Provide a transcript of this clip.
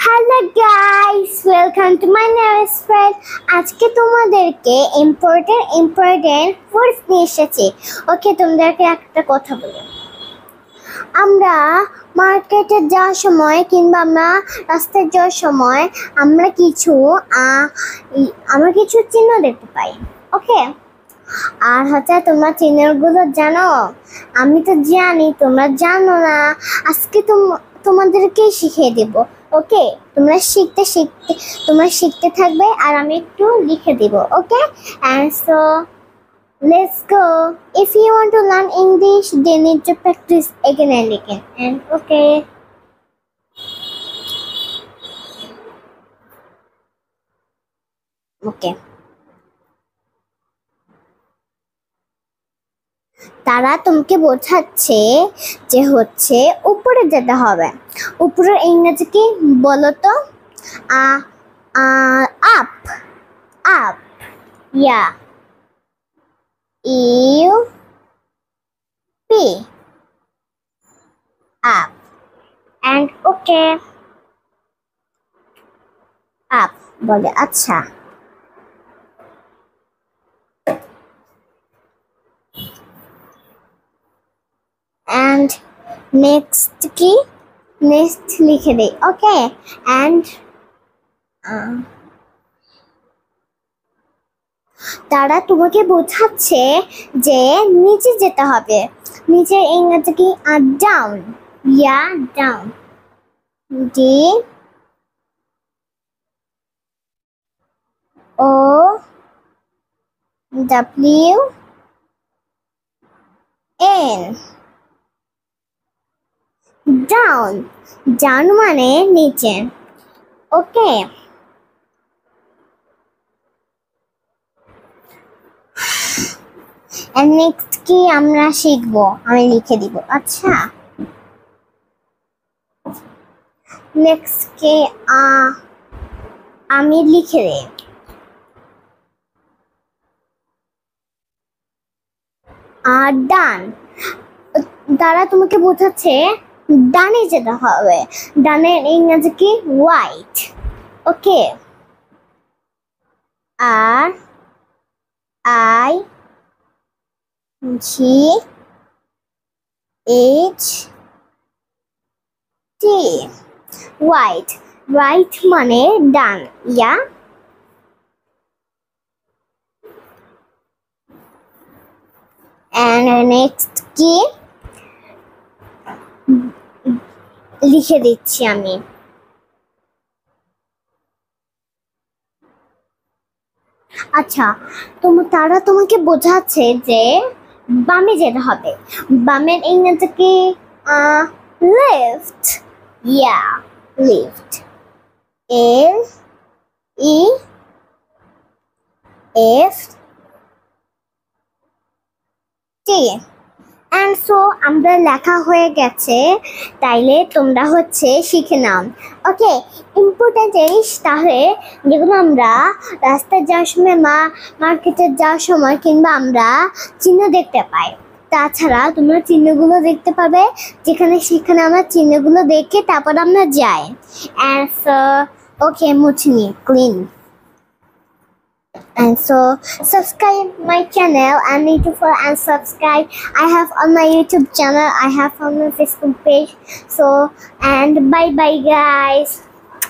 Hello guys, welcome to my new spread. আজকে তোমাদেরকে important ওয়ার্ডস নিয়ে এসেছি। ওকে, তোমাদেরকে একটা কথা বলি। আমরা মার্কেটে যাওয়ার সময় কিংবা আমরা রাস্তায় যাওয়ার সময় আমরা কিছু চিহ্ন দেখতে পাই। ওকে, আর তোমরা চিহ্নগুলো জানো? আমি তো জানি, তোমরা জানো না। আজকে তোমাদেরকে শিখিয়ে দেব। ওকে, তোমরা শিখতে থাকবে আর আমি একটু লিখে দেব। ওকে, and so let's go. If you want to learn English, they need to practice again and again. And okay. তারা তোমাকে বোঝাচ্ছে যে উপরে যেতে হবে। উপরের ইংরেজি কি বলো তো? Up up yeah U P up and okay up বলে। আচ্ছা, and next কি? নেক্সট লিখে দেই। ওকে, and তারা তোমাকে বোঝাচ্ছে যে নিচে যেতে হবে। নিচের ইংরেজি কি? ডাউন ইয়া down D O W N down. Down মানে নিচে। ওকে, নেক্সট কি আমরা শিখবো? আমি লিখে দিব। আচ্ছা, নেক্সট কি আমি লিখে দেই। ডান। তারা তোমাকে বোঝাচ্ছে ডানে যেতে হবে। ডানের ইংরেজি কি? হোয়াইট। ওকে, আর I G H T white. Right মানে ডান ইয়া। and next কি লিখে দিচ্ছি আমি। আচ্ছা, তারা তোমাকে বোঝাচ্ছে যে বামে যেতে হবে। বামের ইংরেজি কি? Left yeah left L E F T. and so আমরা লেখা হয়ে গেছে, তাইলে তোমরা শিখে নাও। ওকে, ইম্পর্টেন্ট জিনিস তাহলে যেগুলো আমরা রাস্তায় যাওয়ার সময় মার্কেটে যাওয়ার সময় কিংবা আমরা চিহ্ন দেখতে পাই। তাছাড়া তোমরা চিহ্নগুলো দেখতে পাবে সেখানে আমরা চিহ্নগুলো দেখে তারপর আমরা যাই। and so ওকে, মুছে নি clean. and so subscribe my channel and need to follow and subscribe. I have on my YouTube channel, I have on my Facebook page. So and bye bye guys.